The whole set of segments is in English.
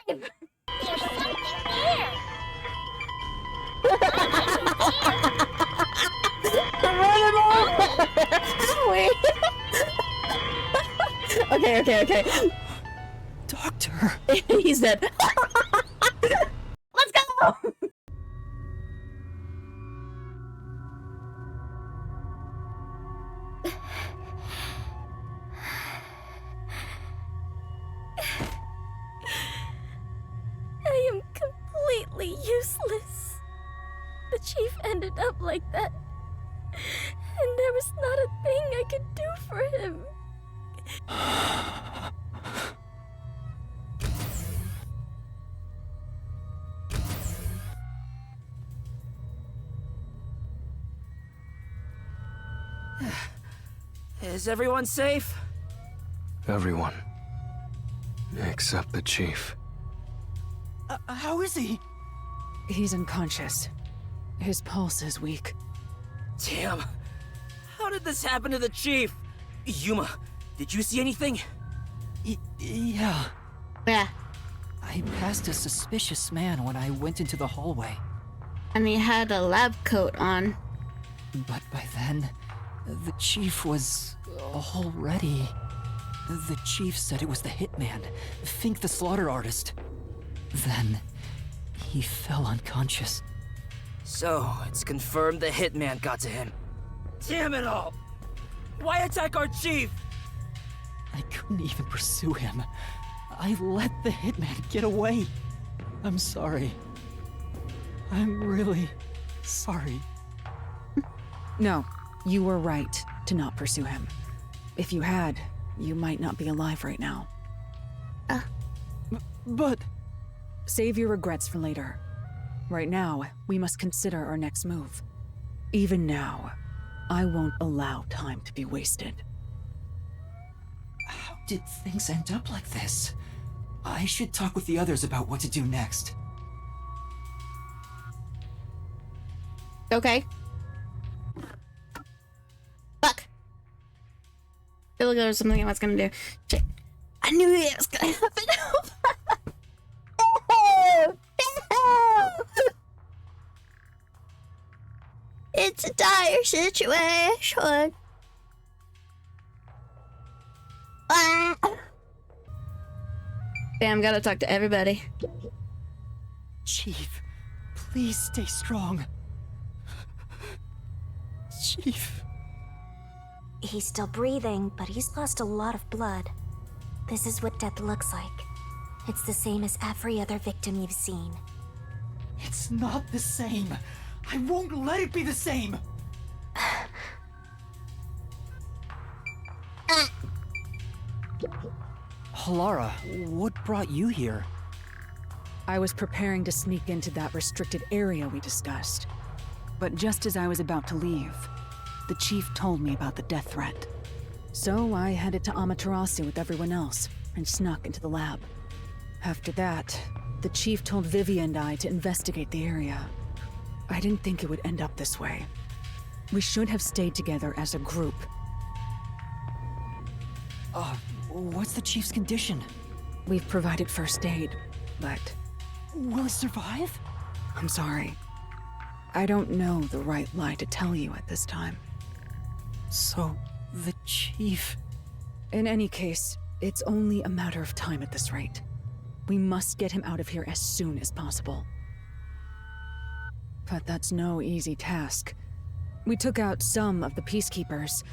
There's something there! Wait. Okay. Doctor! He's dead. Let's go! I am completely useless. The chief ended up like that. And there was not a thing I could do for him. Is everyone safe? Everyone. Except the chief. How is he? He's unconscious. His pulse is weak. Damn. How did this happen to the chief? Yuma, did you see anything? Yeah. Yeah. I passed a suspicious man when I went into the hallway. And he had a lab coat on. But by then, the chief was already... The chief said it was the hitman, Fink the slaughter artist. Then, he fell unconscious. So, it's confirmed the hitman got to him. Damn it all! Why attack our chief? I couldn't even pursue him. I let the hitman get away. I'm sorry. I'm really sorry. No, you were right to not pursue him. If you had, you might not be alive right now. But... Save your regrets for later. Right now, we must consider our next move. Even now, I won't allow time to be wasted. How did things end up like this? I should talk with the others about what to do next. Okay. Fuck. I feel like there was something I was gonna do. Shit. I knew it was gonna happen. It's a dire situation. Damn, gotta talk to everybody. Chief, please stay strong. Chief. He's still breathing, but he's lost a lot of blood. This is what death looks like. It's the same as every other victim you've seen. It's not the same. I won't let it be the same. Halara, what brought you here? I was preparing to sneak into that restricted area we discussed. But just as I was about to leave, the chief told me about the death threat. So I headed to Amaterasu with everyone else and snuck into the lab. After that, the chief told Vivi and I to investigate the area. I didn't think it would end up this way. We should have stayed together as a group. What's the chief's condition? We've provided first aid, but Will he survive? I'm sorry. I don't know the right lie to tell you at this time. So, the chief... In any case, it's only a matter of time at this rate. We must get him out of here as soon as possible. But that's no easy task. We took out some of the peacekeepers,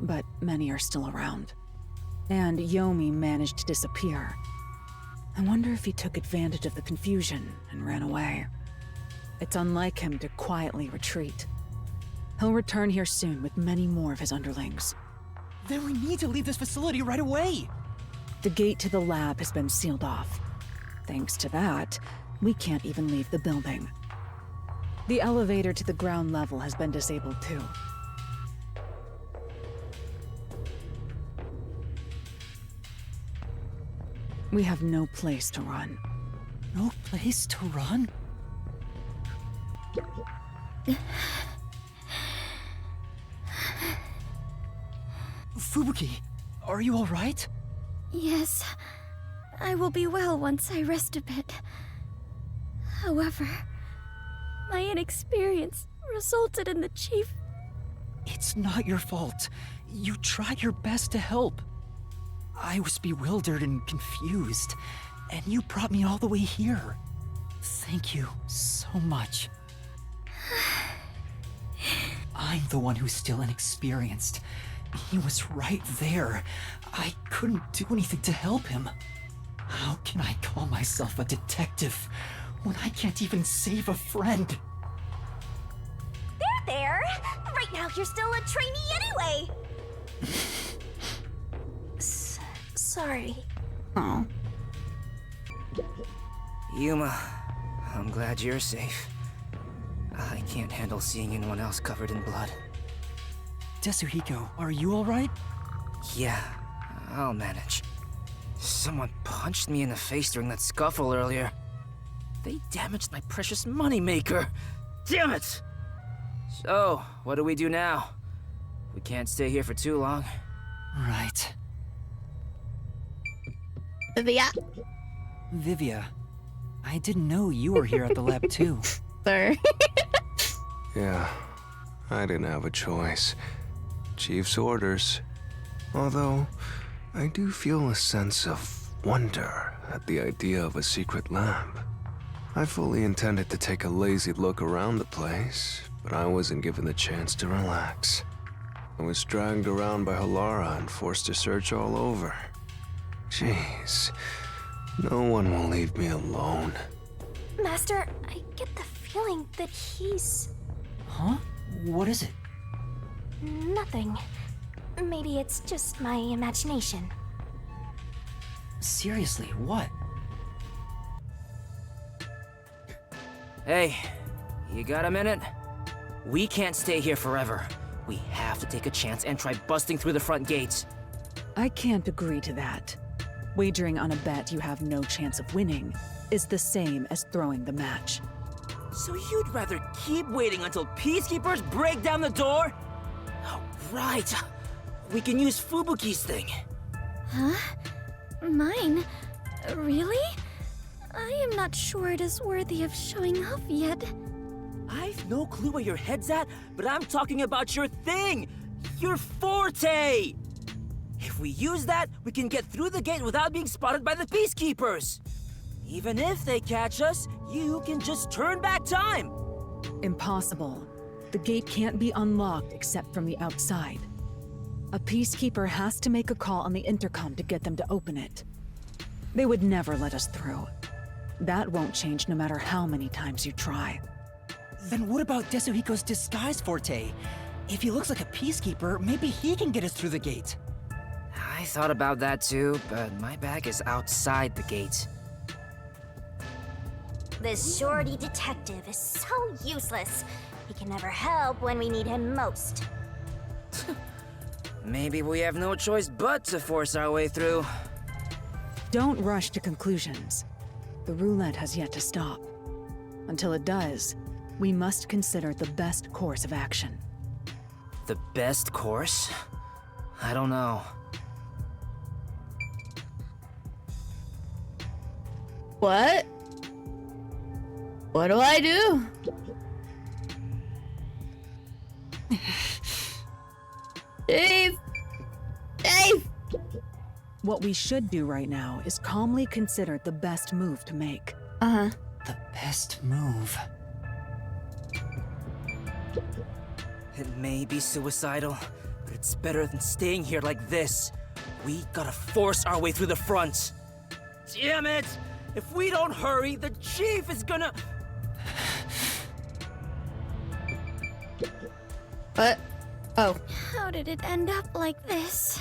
but many are still around. And Yomi managed to disappear. I wonder if he took advantage of the confusion and ran away. It's unlike him to quietly retreat. He'll return here soon with many more of his underlings. Then we need to leave this facility right away! The gate to the lab has been sealed off. Thanks to that, we can't even leave the building. The elevator to the ground level has been disabled too. We have no place to run. No place to run? Fubuki, are you alright? Yes, I will be well once I rest a bit. However, my inexperience resulted in the Chief. It's not your fault. You tried your best to help. I was bewildered and confused, and you brought me all the way here. Thank you so much. I'm the one who's still inexperienced. He was right there. I couldn't do anything to help him. How can I call myself a detective when I can't even save a friend? There! Right now you're still a trainee anyway! Sorry. Oh. Yuma, I'm glad you're safe. I can't handle seeing anyone else covered in blood. Tetsuhiko, are you alright? Yeah, I'll manage. Someone punched me in the face during that scuffle earlier. They damaged my precious moneymaker. Damn it! So, what do we do now? We can't stay here for too long. Right. Vivia. Vivia, I didn't know you were here at the lab too. Sorry. Yeah, I didn't have a choice. Chief's orders. Although, I do feel a sense of wonder at the idea of a secret lab. I fully intended to take a lazy look around the place, but I wasn't given the chance to relax. I was dragged around by Halara and forced to search all over. Jeez, no one will leave me alone. Master, I get the feeling that he's... Huh? What is it? nothing. Maybe it's just my imagination. Seriously, what? Hey, you got a minute? We can't stay here forever. We have to take a chance and try busting through the front gates. I can't agree to that. Wagering on a bet you have no chance of winning is the same as throwing the match. So you'd rather keep waiting until peacekeepers break down the door? Oh, right. We can use Fubuki's thing. Huh? Mine? Really? I am not sure it is worthy of showing off yet. I've no clue where your head's at, but I'm talking about your thing! Your forte! If we use that, we can get through the gate without being spotted by the peacekeepers. Even if they catch us, you can just turn back time. Impossible. The gate can't be unlocked except from the outside. A peacekeeper has to make a call on the intercom to get them to open it. They would never let us through. That won't change no matter how many times you try. Then what about Tetsuhiko's disguise forte? If he looks like a peacekeeper, maybe he can get us through the gate. I thought about that too, but my bag is outside the gate. This shorty detective is so useless. He can never help when we need him most. Maybe we have no choice but to force our way through. Don't rush to conclusions. The roulette has yet to stop. Until it does, we must consider the best course of action. The best course? I don't know. What? What do I do? Dave! Dave! What we should do right now is calmly consider the best move to make. Uh-huh. The best move. It may be suicidal, but it's better than staying here like this. We gotta force our way through the front. Damn it! If we don't hurry, the chief is gonna... What? Oh. How did it end up like this?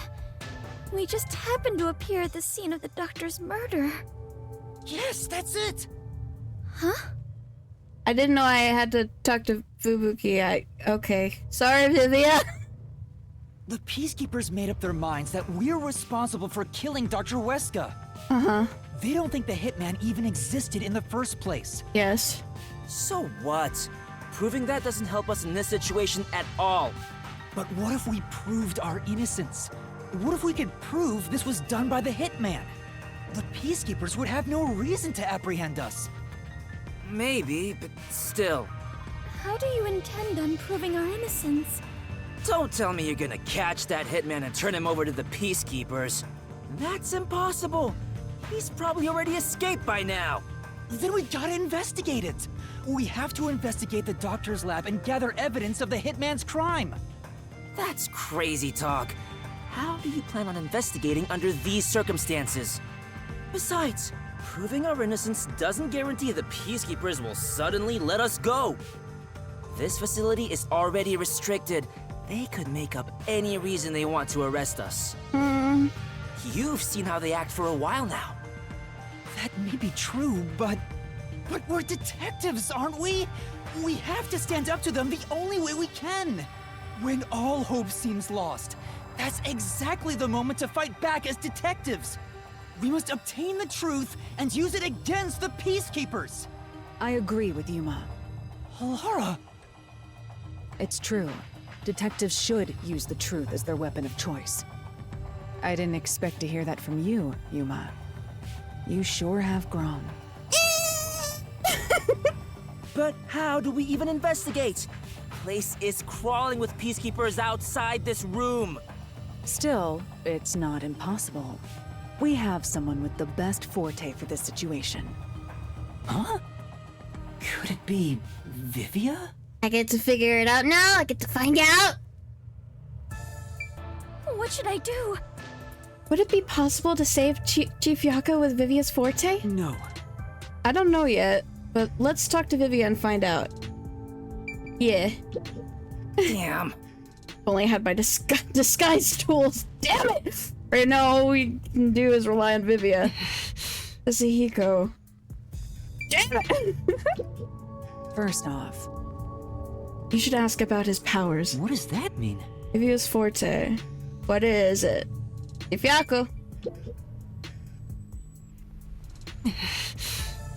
We just happened to appear at the scene of the doctor's murder. Yes, that's it! Huh? I didn't know I had to talk to Fubuki. Okay. Sorry, Vivia. The peacekeepers made up their minds that we're responsible for killing Dr. Weska. Uh-huh. They don't think the hitman even existed in the first place. Yes. So what? Proving that doesn't help us in this situation at all. But what if we proved our innocence? What if we could prove this was done by the hitman? The Peacekeepers would have no reason to apprehend us. Maybe, but still. How do you intend on proving our innocence? Don't tell me you're gonna catch that hitman and turn him over to the Peacekeepers. That's impossible. He's probably already escaped by now. Then we gotta investigate it. We have to investigate the doctor's lab and gather evidence of the hitman's crime. That's crazy talk. How do you plan on investigating under these circumstances? Besides, proving our innocence doesn't guarantee the Peacekeepers will suddenly let us go. This facility is already restricted. They could make up any reason they want to arrest us. You've seen how they act for a while now. That may be true, but we're detectives, aren't we? We have to stand up to them the only way we can. When all hope seems lost, that's exactly the moment to fight back as detectives. We must obtain the truth and use it against the Peacekeepers. I agree with Yuma. Lara, It's true. Detectives should use the truth as their weapon of choice. I didn't expect to hear that from you, Yuma. You sure have grown. But how do we even investigate? Place is crawling with Peacekeepers outside this room. Still, it's not impossible. We have someone with the best forte for this situation. huh? Could it be Vivia? I get to figure it out now. I get to find out. What should I do? Would it be possible to save Chief Yako with Vivia's forte? No. I don't know yet, but let's talk to Vivia and find out. Yeah. Damn. Only had my disguise tools. Damn it! Right now, all we can do is rely on Vivia. Hiko. Damn it! First off, You should ask about his powers. What does that mean? Vivia's forte. What is it? Chief Yako.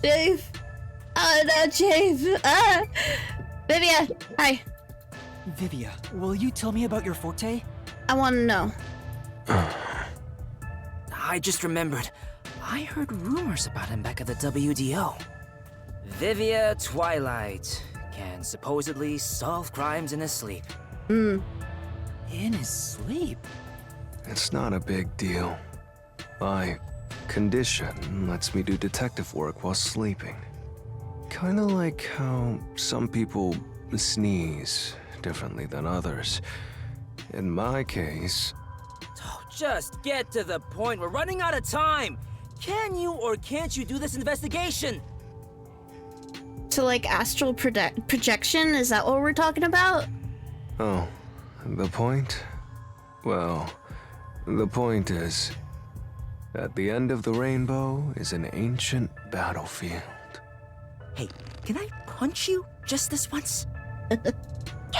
Chief. Oh no, Chief. Vivia. Hi. Vivia, will you tell me about your forte? I want to know. I just remembered. I heard rumors about him back at the WDO. Vivia Twilight can supposedly solve crimes in his sleep. In his sleep? It's not a big deal. My condition lets me do detective work while sleeping. Kinda like how some people sneeze differently than others. In my case, Oh, just get to the point. We're running out of time. Can you or can't you do this investigation? To like astral projection? Is that what we're talking about? oh, the point? Well, the point is, at the end of the rainbow is an ancient battlefield. Hey, can I punch you just this once? Get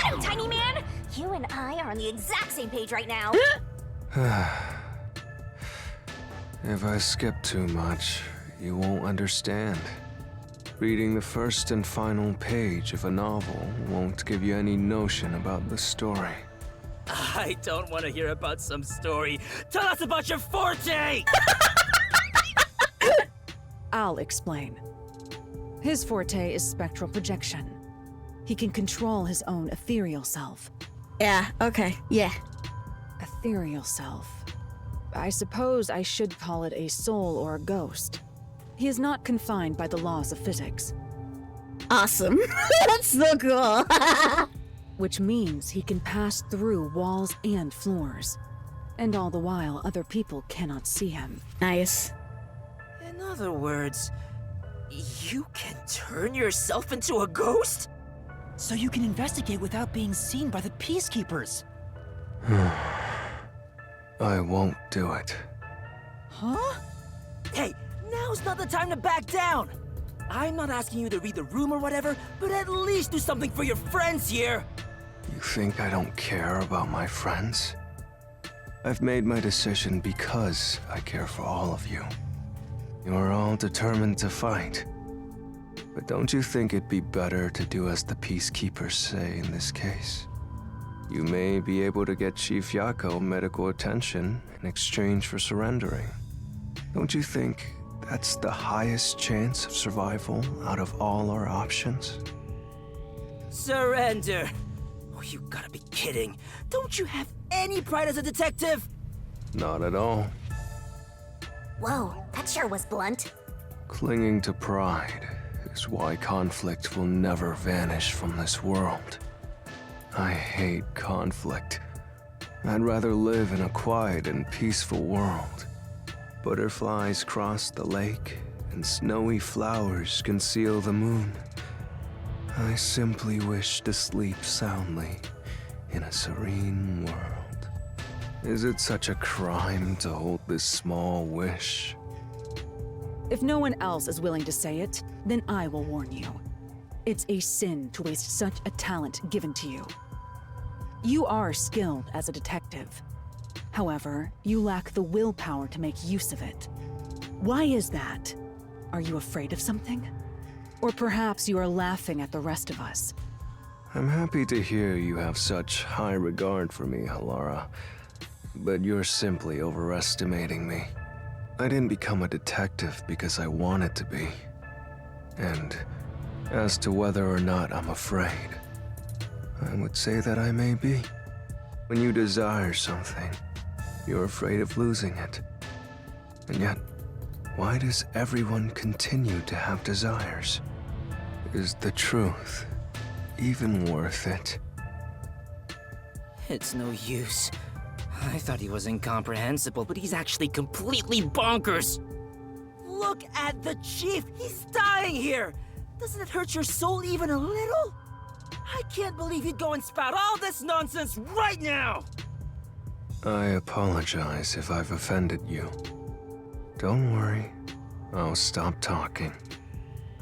him, tiny man! You and I are on the exact same page right now. If I skip too much, you won't understand. Reading the first and final page of a novel won't give you any notion about the story. I don't want to hear about some story. Tell us about your forte! I'll explain. His forte is spectral projection. He can control his own ethereal self. Yeah, okay, yeah. Ethereal self. I suppose I should call it a soul or a ghost. He is not confined by the laws of physics, Awesome. That's so cool. which means he can pass through walls and floors. And all the while, other people cannot see him. Nice. In other words, you can turn yourself into a ghost? So you can investigate without being seen by the Peacekeepers. I won't do it. Huh? Hey, now's not the time to back down! I'm not asking you to read the room or whatever, but at least do something for your friends here! You think I don't care about my friends? I've made my decision because I care for all of you. You're all determined to fight. But don't you think it'd be better to do as the Peacekeepers say in this case? You may be able to get Chief Yako medical attention in exchange for surrendering. Don't you think that's the highest chance of survival out of all our options? Surrender! Oh, you gotta be kidding. Don't you have any pride as a detective? Not at all. Whoa, that sure was blunt. Clinging to pride is why conflict will never vanish from this world. I hate conflict. I'd rather live in a quiet and peaceful world. Butterflies cross the lake, and snowy flowers conceal the moon. I simply wish to sleep soundly in a serene world. Is it such a crime to hold this small wish? If no one else is willing to say it, then I will warn you. It's a sin to waste such a talent given to you. You are skilled as a detective. However, you lack the willpower to make use of it. Why is that? Are you afraid of something? Or perhaps you are laughing at the rest of us. I'm happy to hear you have such high regard for me, Halara. But you're simply overestimating me. I didn't become a detective because I wanted to be. And as to whether or not I'm afraid, I would say that I may be. When you desire something, you're afraid of losing it. And yet, why does everyone continue to have desires? Is the truth even worth it? It's no use. I thought he was incomprehensible, but he's actually completely bonkers. Look at the chief! He's dying here! Doesn't it hurt your soul even a little? I can't believe you'd go and spout all this nonsense right now! I apologize if I've offended you. Don't worry, I'll stop talking.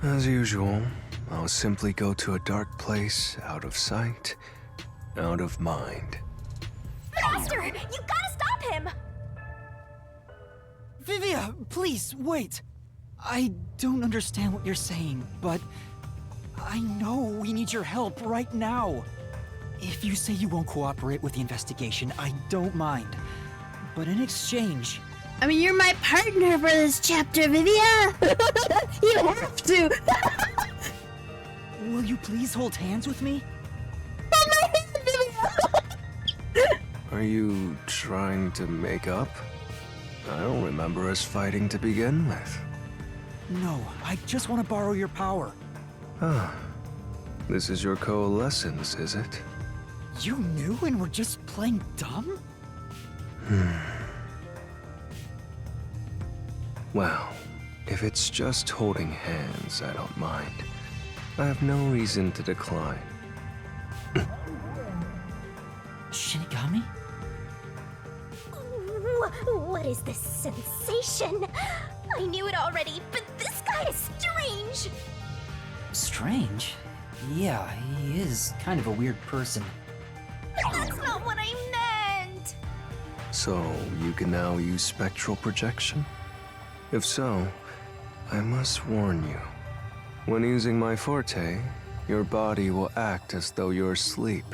As usual, I'll simply go to a dark place, out of sight, out of mind. Ester, you gotta stop him! Vivia, please, wait. I don't understand what you're saying, but I know we need your help right now. If you say you won't cooperate with the investigation, I don't mind. But in exchange... I mean, you're my partner for this chapter, Vivia! You have to! Will you please hold hands with me? Hold my hand, Vivia! Are you trying to make up? I don't remember us fighting to begin with. No, I just want to borrow your power. Ah, this is your coalescence, is it? You knew and were just playing dumb? Well, if it's just holding hands, I don't mind. I have no reason to decline. Shinigami? What is this sensation? I knew it already, but this guy is strange! Strange? Yeah, he is kind of a weird person. That's not what I meant! So, you can now use spectral projection? If so, I must warn you. When using my forte, your body will act as though you're asleep.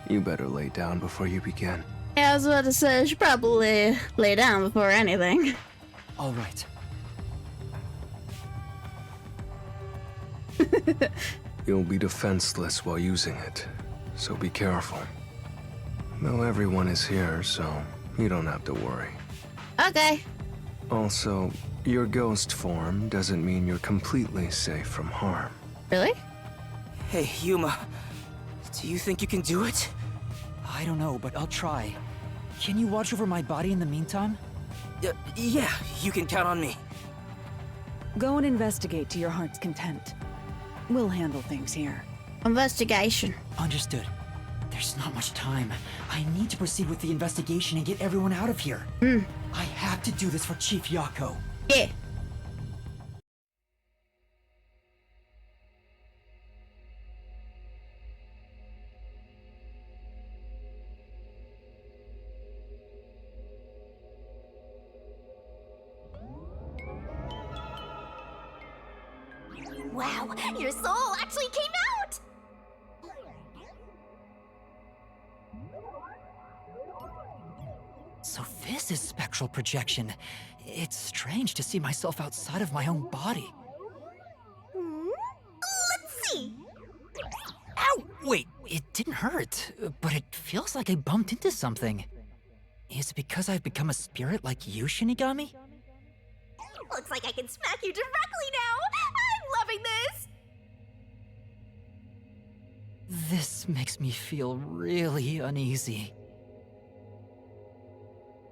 You better lay down before you begin. Yeah, I was about to say, I should probably lay down before anything. All right. You'll be defenseless while using it, so be careful. Though everyone is here, so you don't have to worry. Okay. Also, your ghost form doesn't mean you're completely safe from harm. Really? Hey, Yuma. Do you think you can do it? I don't know, but I'll try. Can you watch over my body in the meantime? Yeah, you can count on me. Go and investigate to your heart's content. We'll handle things here. Investigation. Understood. There's not much time. I need to proceed with the investigation and get everyone out of here. I have to do this for Chief Yako. Yeah. Wow, your soul actually came out! So this this is spectral projection. It's strange to see myself outside of my own body. Let's see. Ow! Wait, it didn't hurt, but it feels like I bumped into something. Is it because I've become a spirit like you, Shinigami? Looks like I can smack you directly now. I'm loving this. This makes me feel really uneasy.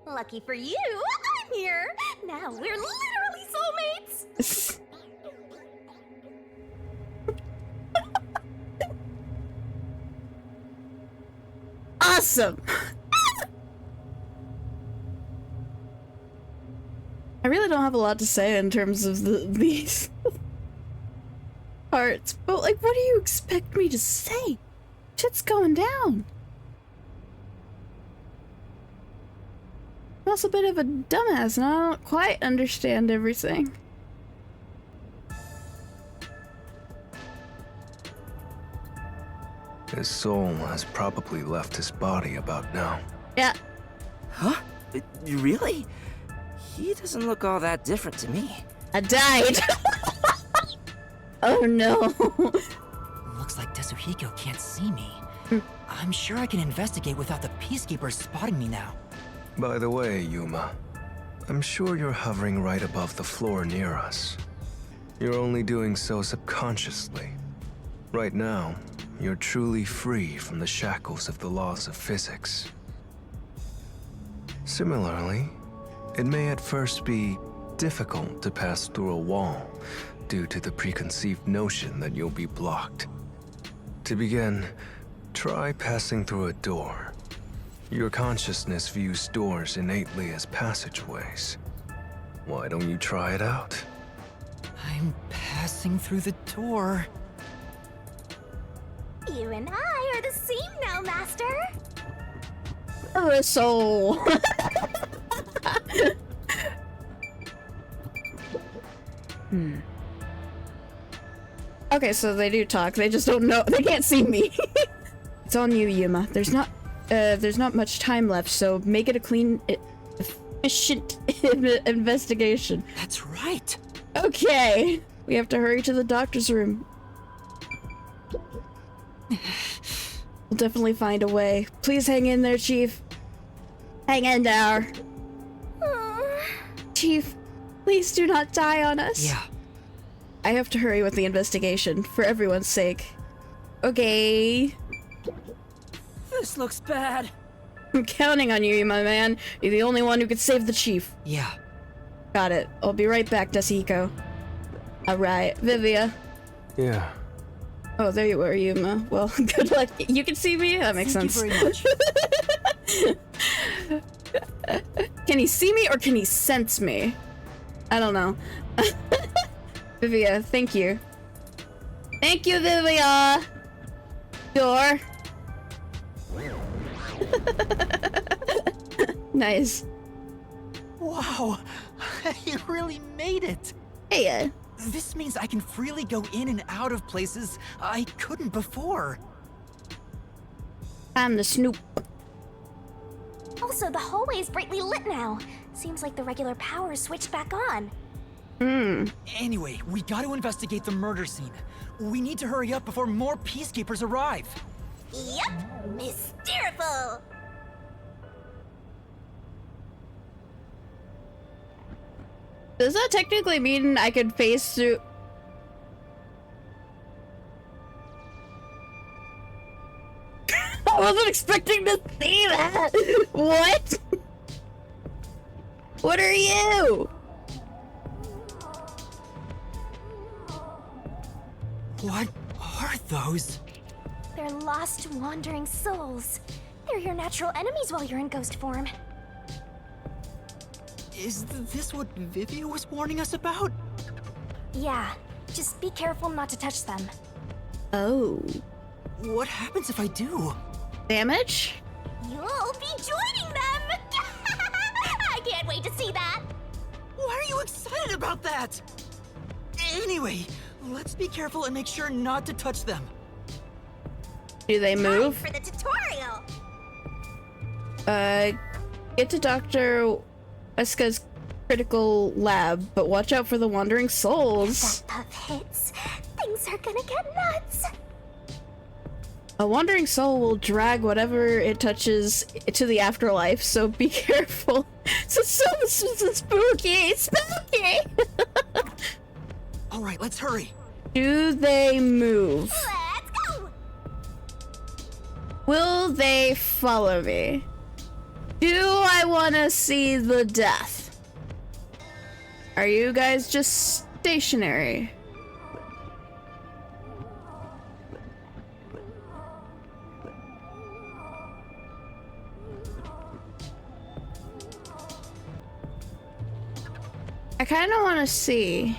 Lucky for you, I'm here. Now we're literally soulmates. Awesome! I really don't have a lot to say in terms of these parts, but like, what do you expect me to say? Shit's going down. I'm also a bit of a dumbass and I don't quite understand everything. His soul has probably left his body about now. Yeah. Huh? Really? He doesn't look all that different to me. I died. Oh no. Looks like Tetsuhiko can't see me. I'm sure I can investigate without the Peacekeepers spotting me now. By the way, Yuma, I'm sure you're hovering right above the floor near us. You're only doing so subconsciously. Right now, you're truly free from the shackles of the laws of physics. Similarly, it may at first be difficult to pass through a wall due to the preconceived notion that you'll be blocked. To begin, try passing through a door. Your consciousness views doors innately as passageways. Why don't you try it out? I'm passing through the door. You and I are the same now, Master. Oh, soul. Okay, so they do talk. They just don't know. They can't see me. It's on you, Yuma. There's not much time left, so make it a clean, efficient investigation. That's right. Okay, we have to hurry to the doctor's room. We'll definitely find a way. Please hang in there, Chief. Hang in there. Chief, please do not die on us. Yeah. I have to hurry with the investigation, for everyone's sake. Okay. This looks bad. I'm counting on you, my man. You're the only one who could save the Chief. Yeah. Got it. I'll be right back, Tetsuhiko. Alright, Vivia. Yeah. Oh, there you are, Yuma. Well, good luck. You can see me? That makes Thank sense. you very much. Can he see me or can he sense me? I don't know. Vivia, thank you. Thank you, Vivia! Door. Nice. Wow, you really made it. Hey, This means I can freely go in and out of places I couldn't before. I'm the Snoop. Also, the hallway is brightly lit now. Seems like the regular power is switched back on. Anyway, we got to investigate the murder scene. We need to hurry up before more Peacekeepers arrive. Yep, mysteriful. Does that technically mean I could face through? I wasn't expecting to see that! What? What are you? What are those? They're lost, wandering souls. They're your natural enemies while you're in ghost form. Is this what Vivia was warning us about? Yeah, just be careful not to touch them. Oh. What happens if I do? Damage? You'll be joining them! I can't wait to see that! Why are you excited about that? Anyway, let's be careful and make sure not to touch them. Do they Time move? for the tutorial! Get to Dr. Eska's critical lab, but watch out for the wandering souls. That puff hits. Things are gonna get nuts. A wandering soul will drag whatever it touches to the afterlife, so be careful. So spooky, spooky! All right, let's hurry. Do they move? Let's go. Will they follow me? Do I want to see the death? Are you guys just stationary? I kind of want to see.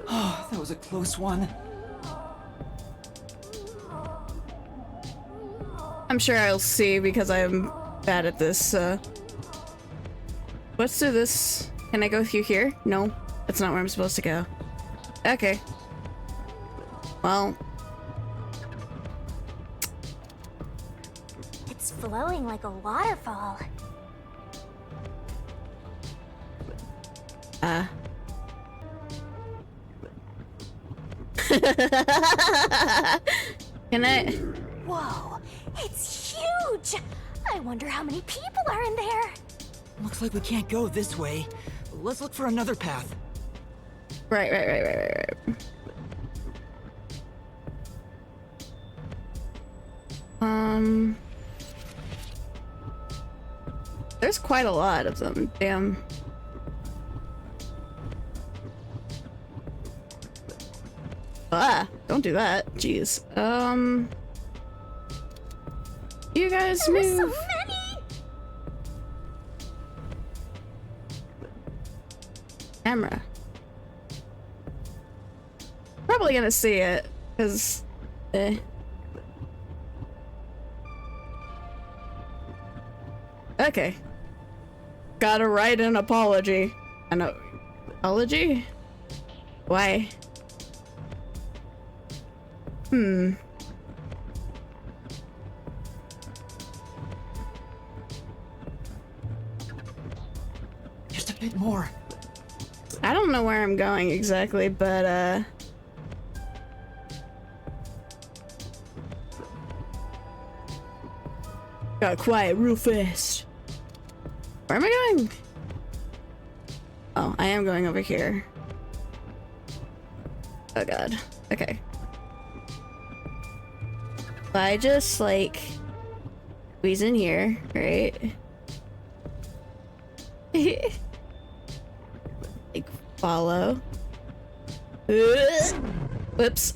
Oh, that was a close one. I'm sure I'll see because I'm bad at this. What's through this? Can I go through here? No, that's not where I'm supposed to go. Okay. Well. It's flowing like a waterfall. Can I? Whoa, it's huge! I wonder how many people are in there. Looks like we can't go this way. Let's look for another path. Right. There's quite a lot of them. Damn. Ah, don't do that. Jeez. You guys There are so move. many! Camera. Probably gonna see it, cause Okay. Gotta write an apology. An apology? Why? Just a bit more. I don't know where I'm going exactly, but got quiet real fast. Where am I going? Oh, I am going over here. Oh god. Okay. If I just like squeeze in here, right? Like follow. Whoops.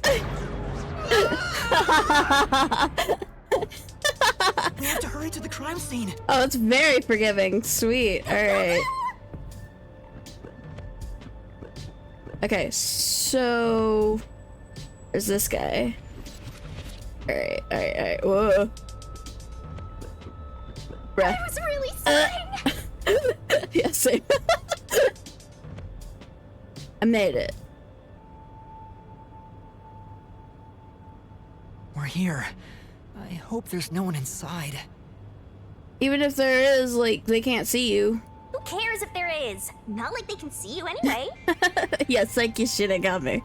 We have to hurry to the crime scene. Oh, it's very forgiving. Sweet. Alright. Okay, so there's this guy. Alright. Whoa. Breath. I was really sweating. Yeah, same. I made it. We're here. I hope there's no one inside. Even if there is, like, they can't see you. Who cares if there is? Not like they can see you anyway. Yes, like you should have got me.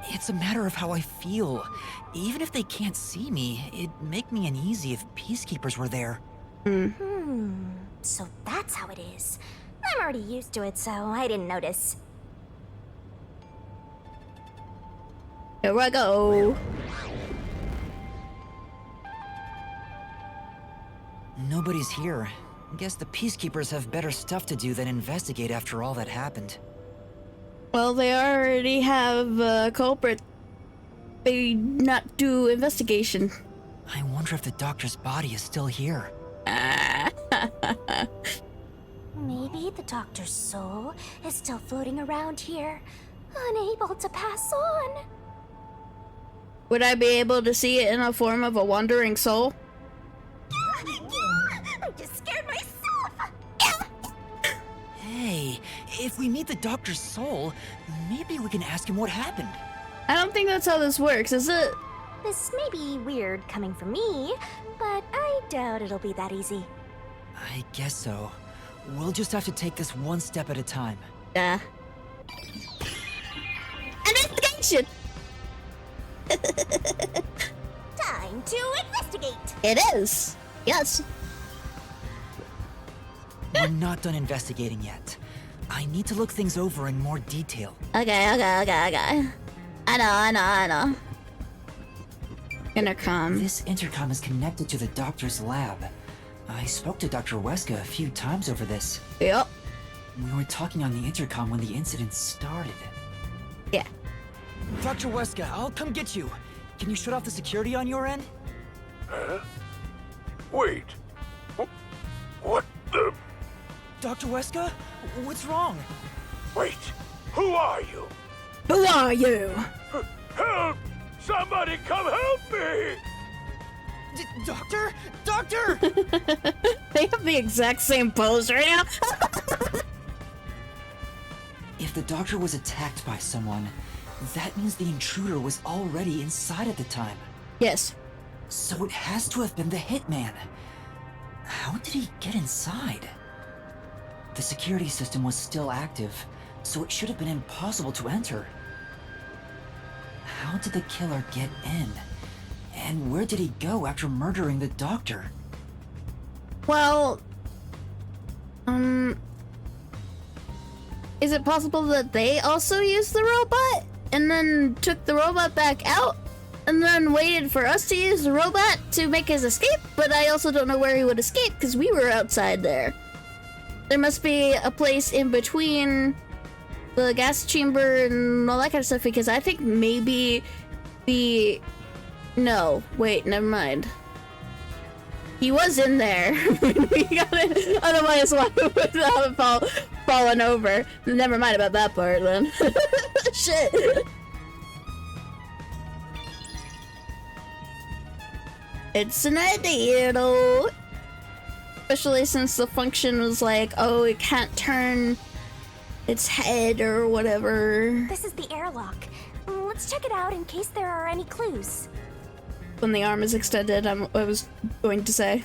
It's a matter of how I feel. Even if they can't see me, it'd make me uneasy if peacekeepers were there. So that's how it is. I'm already used to it, so I didn't notice. Here I go. Nobody's here. Guess the peacekeepers have better stuff to do than investigate after all that happened. Well, they already have a culprit. They not do investigation. I wonder if the doctor's body is still here. Maybe the doctor's soul is still floating around here, unable to pass on. Would I be able to see it in a form of a wandering soul? I just scared myself. Hey, if we meet the doctor's soul, maybe we can ask him what happened. I don't think that's how this works, is it? This may be weird coming from me, but I doubt it'll be that easy. I guess so. We'll just have to take this one step at a time. Yeah. Investigation! Time to investigate! It is. Yes. We're not done investigating yet. I need to look things over in more detail. Okay. I know. Intercom. This intercom is connected to the doctor's lab. I spoke to Dr. Weska a few times over this. Yep. We were talking on the intercom when the incident started. Yeah. Dr. Weska, I'll come get you. Can you shut off the security on your end? Huh? Wait. What the... Dr. Weska? What's wrong? Wait. Who are you? Who are you? Help! Somebody come help me! Doctor? Doctor! They have the exact same pose right now. If the doctor was attacked by someone, that means the intruder was already inside at the time. Yes. So it has to have been the hitman. How did he get inside? The security system was still active, so it should have been impossible to enter. How did the killer get in? And where did he go after murdering the doctor? Well, is it possible that they also used the robot and then took the robot back out and then waited for us to use the robot to make his escape? But I also don't know where he would escape because we were outside there. There must be a place in between the gas chamber and all that kind of stuff, because I think maybe the... No, wait, never mind. He was in there. We got it. Otherwise, why would that have fallen over? Never mind about that part, then. Shit. It's an idea, though. Especially since the function was like, oh, it can't turn its head or whatever. This is the airlock. Let's check it out in case there are any clues. When the arm is extended, I was going to say.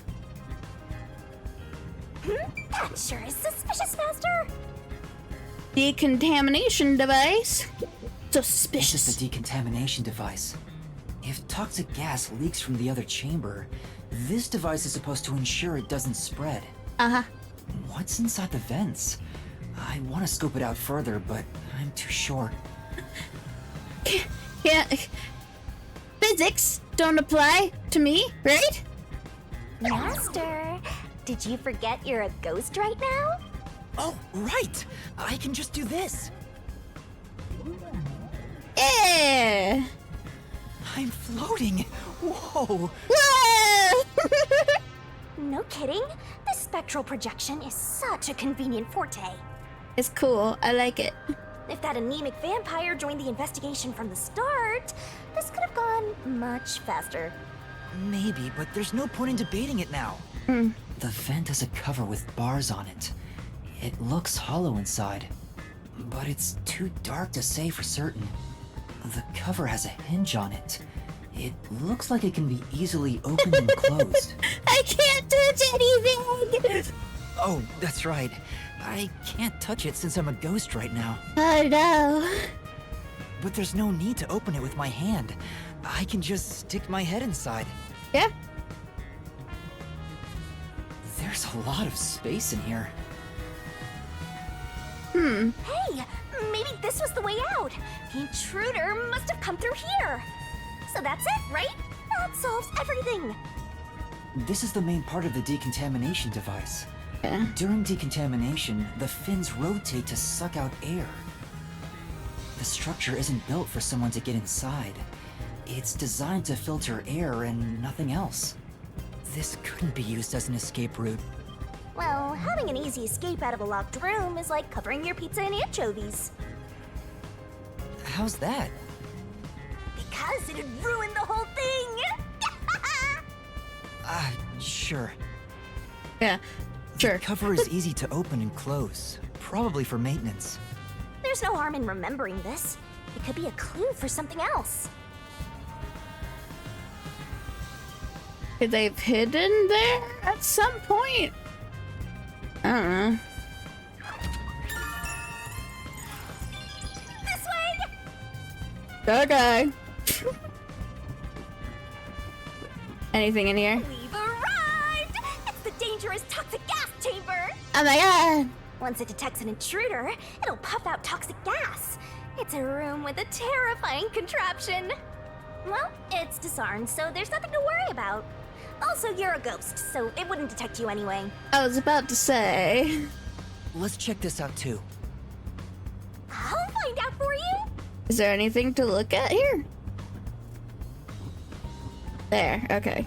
That sure is suspicious, Master. Decontamination device. This Suspicious. is the decontamination device. If toxic gas leaks from the other chamber, this device is supposed to ensure it doesn't spread. Uh-huh. What's inside the vents? I want to scope it out further, but I'm too short. Yeah. Physics don't apply to me, right? Master, did you forget you're a ghost right now? Oh, right! I can just do this! Yeah. I'm floating! Whoa! Whoa! No kidding. This spectral projection is such a convenient forte. It's cool. I like it. If that anemic vampire joined the investigation from the start, this could have gone much faster. Maybe, but there's no point in debating it now. The vent has a cover with bars on it. It looks hollow inside, but it's too dark to say for certain. The cover has a hinge on it. It looks like it can be easily opened and closed. I can't touch anything! Oh, that's right. I can't touch it since I'm a ghost right now. Oh no. But there's no need to open it with my hand. I can just stick my head inside. Yeah. There's a lot of space in here. Hey, maybe this was the way out. The intruder must have come through here. So that's it, right? That solves everything. This is the main part of the decontamination device. Yeah. During decontamination, the fins rotate to suck out air. The structure isn't built for someone to get inside. It's designed to filter air and nothing else. This couldn't be used as an escape route. Well, having an easy escape out of a locked room is like covering your pizza in anchovies. How's that? Because it'd ruin the whole thing! Sure. Yeah. Sure. The cover is easy to open and close, probably for maintenance. There's no harm in remembering this. It could be a clue for something else. They've hidden there at some point? I don't know. This way! Okay. Anything in here? We've arrived! It's the dangerous toxic gas chamber! Oh my god! Once it detects an intruder, it'll puff out toxic gas. It's a room with a terrifying contraption. Well, it's disarmed, so there's nothing to worry about. Also, you're a ghost, so it wouldn't detect you anyway. I was about to say. Let's check this out too. I'll find out for you. Is there anything to look at here? There, okay.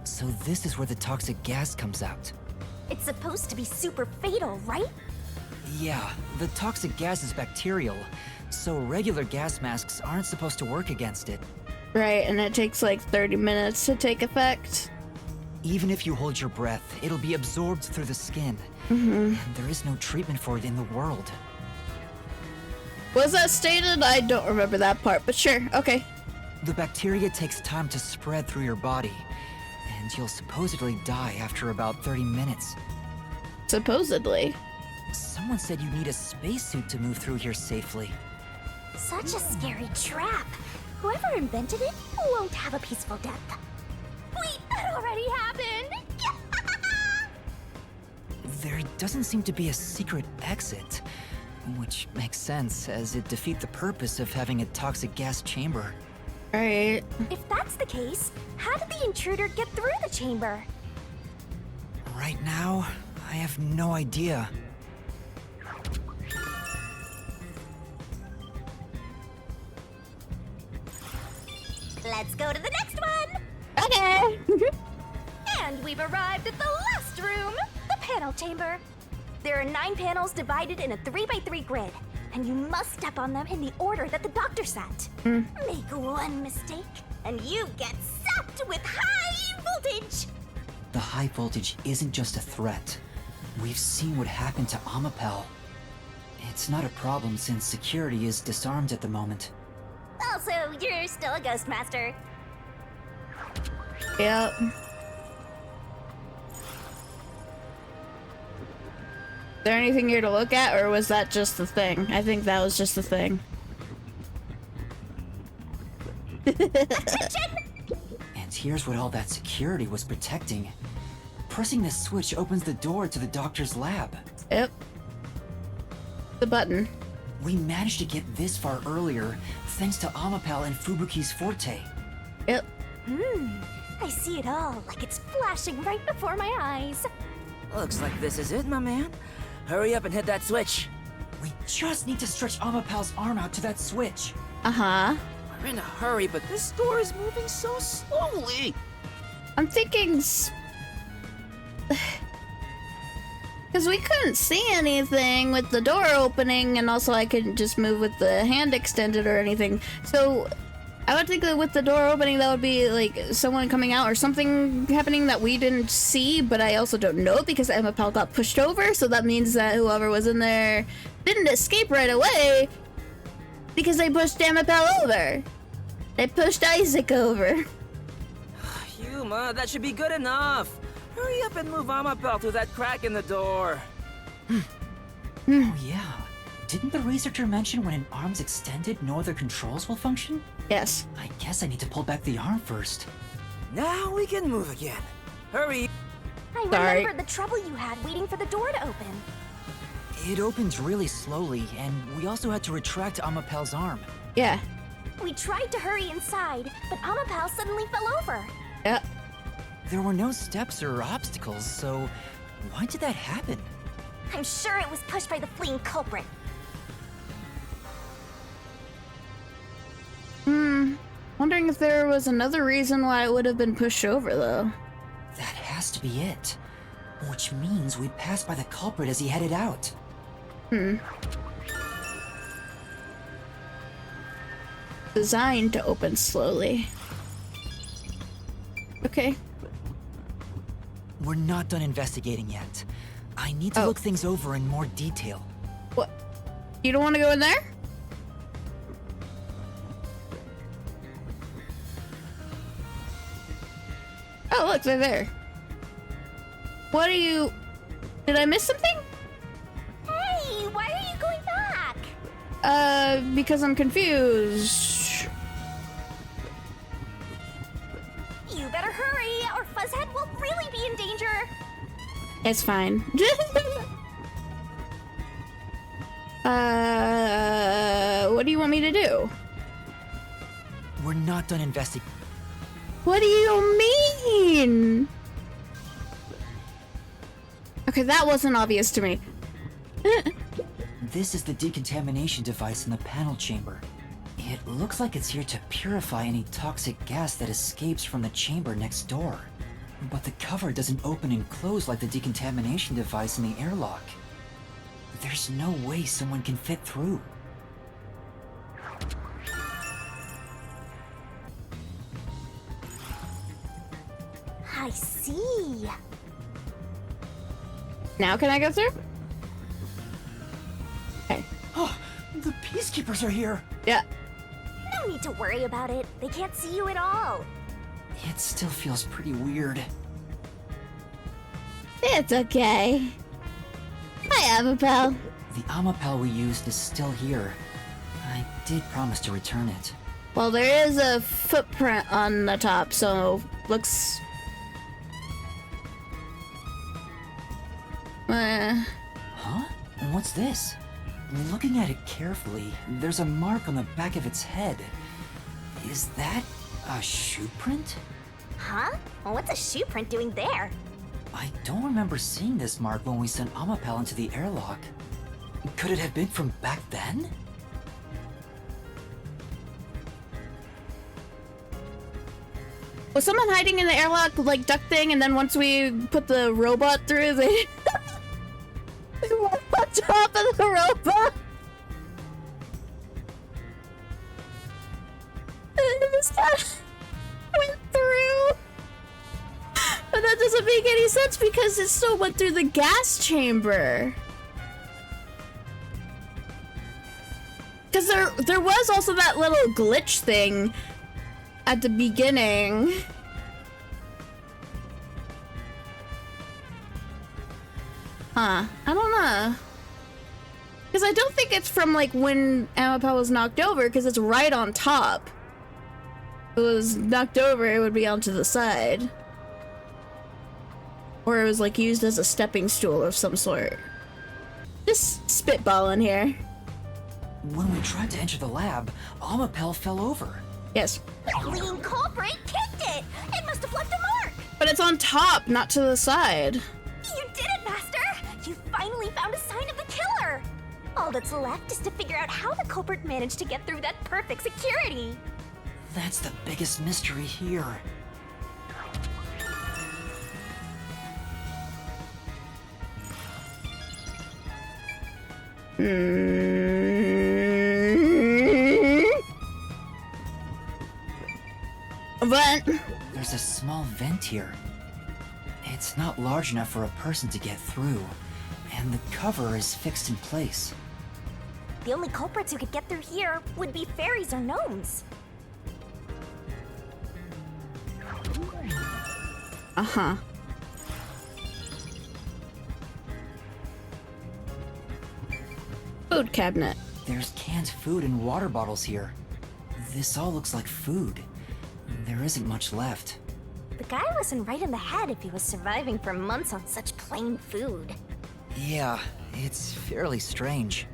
So this is where the toxic gas comes out. It's supposed to be super fatal, right? Yeah, the toxic gas is bacterial, so regular gas masks aren't supposed to work against it. Right, and it takes like 30 minutes to take effect. Even if you hold your breath, it'll be absorbed through the skin. And there is no treatment for it in the world. Was that stated? I don't remember that part, but sure, okay. The bacteria takes time to spread through your body, and you'll supposedly die after about 30 minutes. Supposedly. Someone said you need a spacesuit to move through here safely. Such a scary trap. Whoever invented it won't have a peaceful death. Wait, that already happened! There doesn't seem to be a secret exit, which makes sense as it defeats the purpose of having a toxic gas chamber. Alright. If that's the case, how did the intruder get through the chamber? Right now, I have no idea. Let's go to the next one! Okay. And we've arrived at the last room, the panel chamber. There are 9 panels divided in a 3x3 grid, and you must step on them in the order that the doctor set. Make one mistake, and you get zapped with high voltage! The high voltage isn't just a threat. We've seen what happened to Amapel. It's not a problem since security is disarmed at the moment. Also, you're still a ghost master. Yep. Is there anything here to look at, or was that just the thing? I think that was just the thing. And here's what all that security was protecting. Pressing this switch opens the door to the doctor's lab. Yep. The button. We managed to get this far earlier thanks to Amapel and Fubuki's forte. Yep. I see it all like it's flashing right before my eyes. Looks like this is it, my man. Hurry up and hit that switch. We just need to stretch Amapel's arm out to that switch. Uh-huh. We're in a hurry, but this door is moving so slowly. I'm thinking... Because we couldn't see anything with the door opening, and also I couldn't just move with the hand extended or anything. So I would think that with the door opening, that would be like someone coming out or something happening that we didn't see, but I also don't know because Amapel got pushed over, so that means that whoever was in there didn't escape right away because they pushed Amapel over. They pushed Isaac over. Yuma, that should be good enough. Hurry up and move Amapel through that crack in the door. Oh yeah. Didn't the researcher mention when an arm's extended, no other controls will function? Yes. I guess I need to pull back the arm first. Now we can move again. Hurry. I Sorry. remembered the trouble you had waiting for the door to open. It opens really slowly, and we also had to retract Amapel's arm. Yeah. We tried to hurry inside, but Amapel suddenly fell over. Yep. There were no steps or obstacles, so why did that happen? I'm sure it was pushed by the fleeing culprit. Wondering if there was another reason why it would have been pushed over, though. That has to be it. Which means we passed by the culprit as he headed out. Designed to open slowly. Okay. We're not done investigating yet. I need to Oh. look things over in more detail. What? You don't want to go in there? Oh, look, they're there. What are you... Did I miss something? Hey, why are you going back? Because I'm confused. You better hurry, or Fuzzhead will really be in danger. It's fine. What do you want me to do? We're not done investigating. What do you mean? Okay, that wasn't obvious to me. This is the decontamination device in the panel chamber. It looks like it's here to purify any toxic gas that escapes from the chamber next door. But the cover doesn't open and close like the decontamination device in the airlock. There's no way someone can fit through. I see. Now can I go through? Okay. Oh, the peacekeepers are here! Yeah. No need to worry about it. They can't see you at all. It still feels pretty weird. It's okay. Hi, Amabel. The Amapel we used is still here. I did promise to return it. Well, there is a footprint on the top, so looks... Huh? What's this? Looking at it carefully, there's a mark on the back of its head. Is that a shoe print? Huh? Well, what's a shoe print doing there? I don't remember seeing this mark when we sent Amapel into the airlock. Could it have been from back then? Was someone hiding in the airlock, like ducting, and then once we put the robot through, they... they went on top of the robot? And this guy went through. But that doesn't make any sense because it still went through the gas chamber. Because there was also that little glitch thing at the beginning. Huh. I don't know. Because I don't think it's from, like, when Amapel was knocked over, because it's right on top. If it was knocked over, it would be onto the side. Or it was, like, used as a stepping stool of some sort. Just spitballing here. When we tried to enter the lab, Amapel fell over. Yes. The clean culprit kicked it! It must have left a mark! But it's on top, not to the side. You did it, Master! You finally found a sign of the killer! All that's left is to figure out how the culprit managed to get through that perfect security! That's the biggest mystery here. But There's a small vent here. It's not large enough for a person to get through, and the cover is fixed in place. The only culprits who could get through here would be fairies or gnomes. uh-huh. Food cabinet. There's canned food and water bottles here. This all looks like food. There isn't much left. The guy wasn't right in the head if he was surviving for months on such plain food. Yeah, it's fairly strange.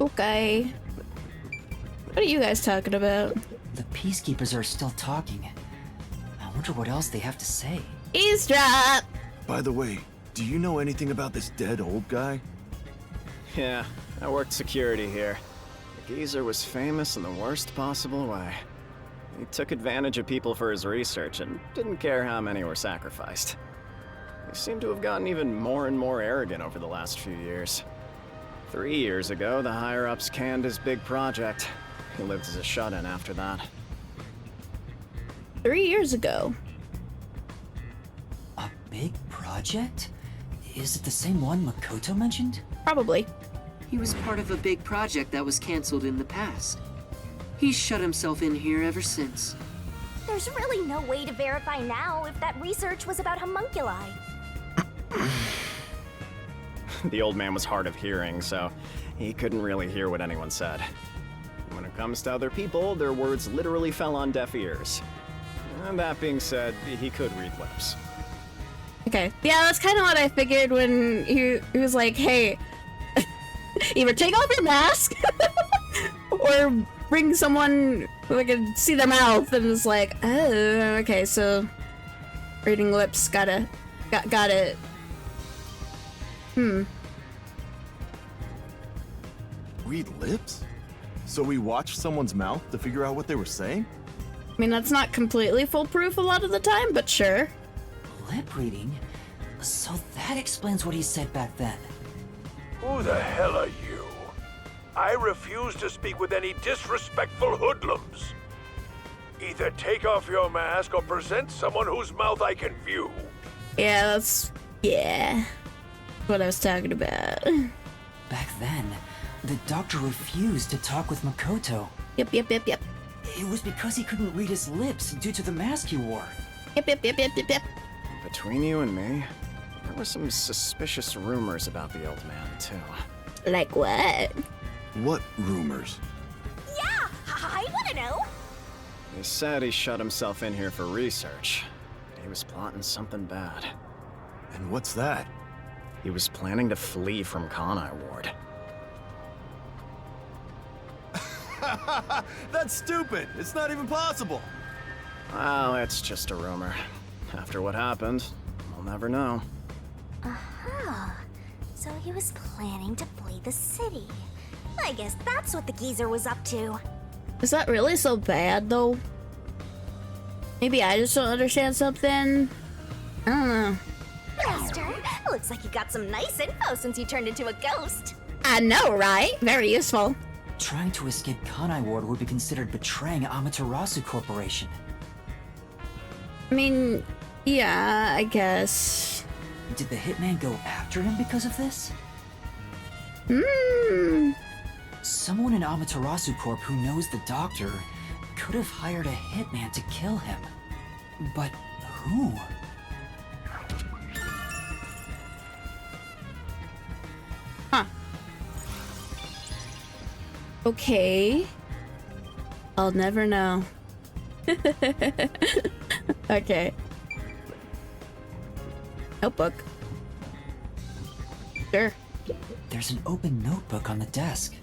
Okay. What are you guys talking about? The peacekeepers are still talking. I wonder what else they have to say. Eavesdrop! By the way, do you know anything about this dead old guy? Yeah, I worked security here. The geezer was famous in the worst possible way. He took advantage of people for his research and didn't care how many were sacrificed. He seemed to have gotten even more and more arrogant over the last few years. 3 years ago, the higher-ups canned his big project. He lived as a shut-in after that. 3 years ago. A big project? Is it the same one Makoto mentioned? Probably. He was part of a big project that was cancelled in the past. He's shut himself in here ever since. There's really no way to verify now if that research was about homunculi. The old man was hard of hearing, so he couldn't really hear what anyone said. When it comes to other people, their words literally fell on deaf ears. And that being said, he could read lips. Okay. Yeah, that's kind of what I figured when he was like, hey, either take off your mask or bring someone who I can see their mouth, and it's like, oh, okay, so reading lips, got it. Read lips? So we watched someone's mouth to figure out what they were saying? I mean, that's not completely foolproof a lot of the time, but sure. Lip reading? So that explains what he said back then. Who the hell are you? I refuse to speak with any disrespectful hoodlums. Either take off your mask or present someone whose mouth I can view. Yeah, that's what I was talking about. Back then, the doctor refused to talk with Makoto. Yep. It was because he couldn't read his lips due to the mask he wore. Yep. Between you and me, there were some suspicious rumors about the old man, too. Like what? What rumors? Yeah, I want to know. He said he shut himself in here for research. He was plotting something bad. And what's that? He was planning to flee from Kanai Ward. That's stupid! It's not even possible! Well, it's just a rumor. After what happened, we'll never know. So he was planning to flee the city. I guess that's what the geezer was up to. Is that really so bad, though? Maybe I just don't understand something? I don't know. Ester, looks like you got some nice info since you turned into a ghost. I know, right? Very useful. Trying to escape Kanai Ward would be considered betraying Amaterasu Corporation. I mean, yeah, I guess. Did the hitman go after him because of this? Someone in Amaterasu Corp who knows the doctor could have hired a hitman to kill him. But who? Huh. Okay. I'll never know. Okay. Notebook. Sure. There's an open notebook on the desk.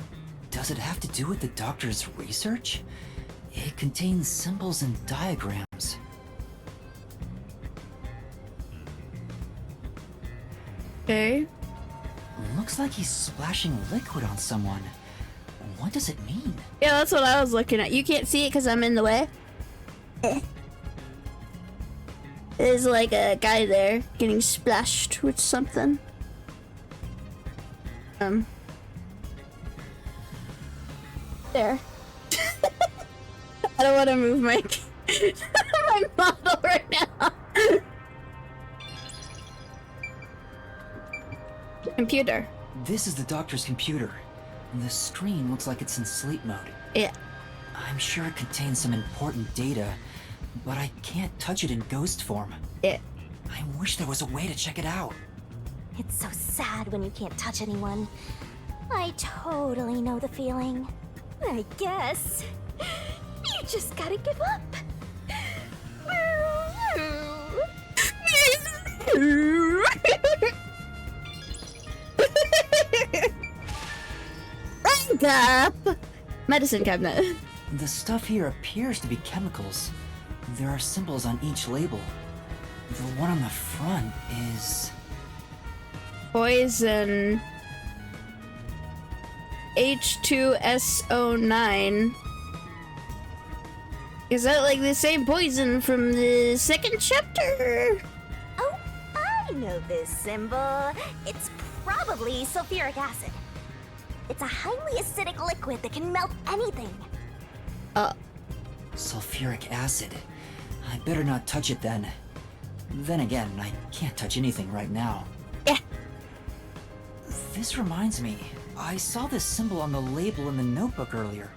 Does it have to do with the doctor's research? It contains symbols and diagrams. Okay. Looks like he's splashing liquid on someone. What does it mean? Yeah, that's what I was looking at. You can't see it because I'm in the way. There's like a guy there getting splashed with something. There. I don't want to move my my model right now. Computer. This is the doctor's computer. The screen looks like it's in sleep mode. Yeah. I'm sure it contains some important data, but I can't touch it in ghost form. Yeah. I wish there was a way to check it out. It's so sad when you can't touch anyone. I totally know the feeling. I guess you just gotta give up. Rank up! Medicine cabinet. The stuff here appears to be chemicals. There are symbols on each label. The one on the front is... Poison. H2SO9. Is that like the same poison from the second chapter? Oh, I know this symbol. It's probably sulfuric acid. It's a highly acidic liquid that can melt anything. sulfuric acid. I better not touch it then. Then again, I can't touch anything right now. Yeah. This reminds me, I saw this symbol on the label in the notebook earlier.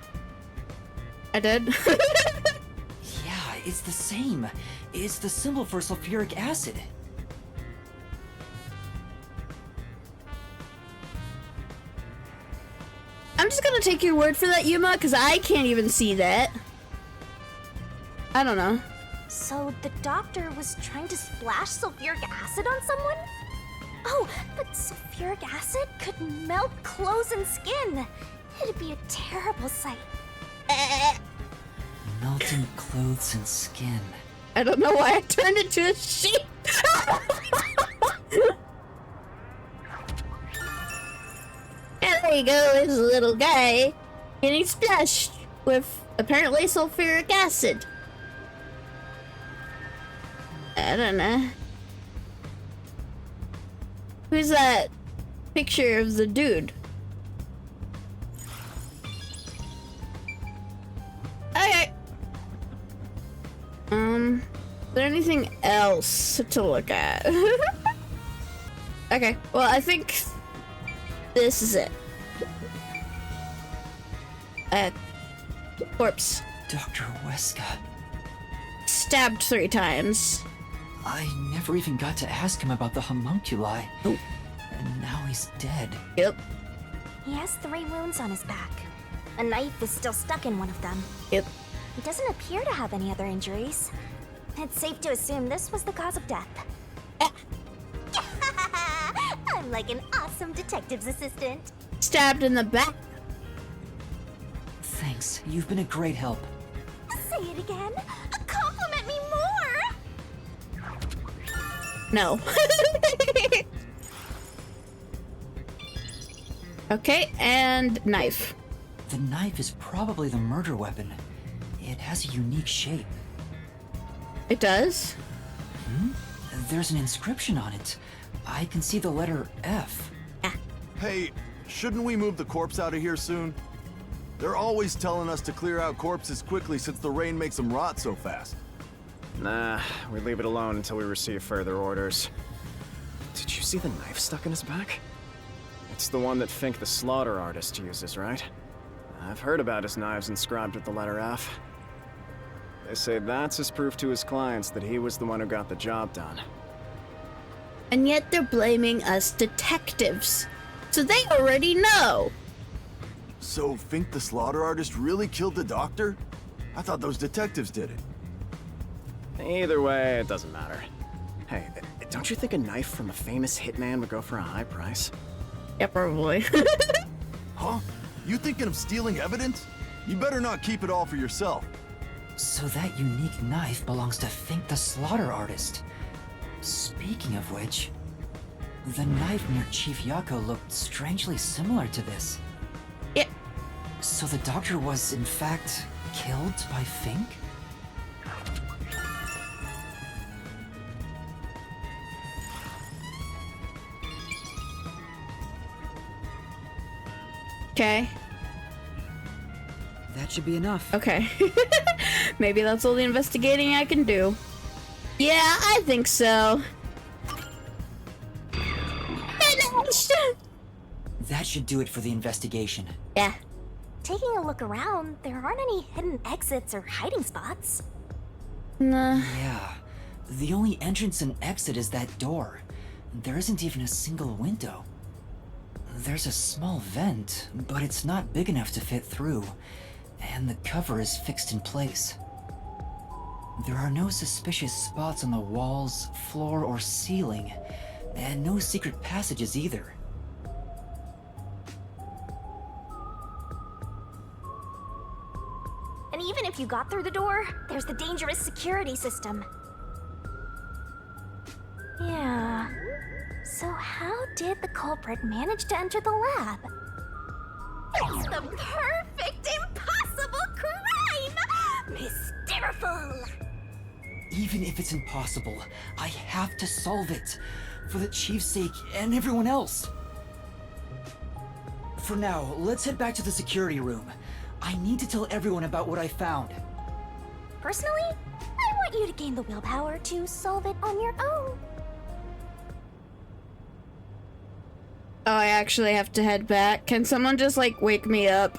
I did. Yeah, it's the same. It's the symbol for sulfuric acid. I'm just gonna take your word for that, Yuma, because I can't even see that. I don't know. So the doctor was trying to splash sulfuric acid on someone? Oh, but sulfuric acid could melt clothes and skin. It'd be a terrible sight. Melting clothes and skin. I don't know why I turned into a sheep. And there you go, there's a little guy getting splashed with apparently sulfuric acid. I don't know. Who's that picture of the dude? Okay. Is there anything else to look at? Okay, well, I think this is it. Corpse. Dr. Weska. Stabbed 3 times. I never even got to ask him about the homunculi. Oh. And now he's dead. Yep. He has 3 wounds on his back. A knife is still stuck in one of them. Yep. He doesn't appear to have any other injuries. It's safe to assume this was the cause of death. I'm like an awesome detective's assistant. Stabbed in the back. Thanks, you've been a great help. Say it again. Compliment me more. No. Okay, and knife. The knife is probably the murder weapon. It has a unique shape. It does? There's an inscription on it. I can see the letter F. Hey, shouldn't we move the corpse out of here soon? They're always telling us to clear out corpses quickly since the rain makes them rot so fast. Nah, we leave it alone until we receive further orders. Did you see the knife stuck in his back? It's the one that Fink the slaughter artist uses, right? I've heard about his knives inscribed with the letter F. They say that's his proof to his clients that he was the one who got the job done. And yet they're blaming us detectives. So they already know. So Fink the slaughter artist really killed the doctor? I thought those detectives did it. Either way, it doesn't matter. Hey, don't you think a knife from a famous hitman would go for a high price? Yeah, probably. Huh? You thinking of stealing evidence? You better not keep it all for yourself. So that unique knife belongs to Fink the slaughter artist. Speaking of which, the knife near Chief Yako looked strangely similar to this. Yeah. So the doctor was, in fact, killed by Fink? Okay. That should be enough. Okay. Maybe that's all the investigating I can do. Yeah, I think so. Finished! That should do it for the investigation. Yeah. Taking a look around, there aren't any hidden exits or hiding spots. Nah. Yeah. The only entrance and exit is that door. There isn't even a single window. There's a small vent, but it's not big enough to fit through, and the cover is fixed in place. There are no suspicious spots on the walls, floor, or ceiling, and no secret passages either. And even if you got through the door, there's the dangerous security system. Yeah. So how did the culprit manage to enter the lab? It's the perfect impossible crime! Mysteriful! Even if it's impossible, I have to solve it. For the Chief's sake and everyone else. For now, let's head back to the security room. I need to tell everyone about what I found. Personally, I want you to gain the willpower to solve it on your own. Oh, I actually have to head back. Can someone just, like, wake me up?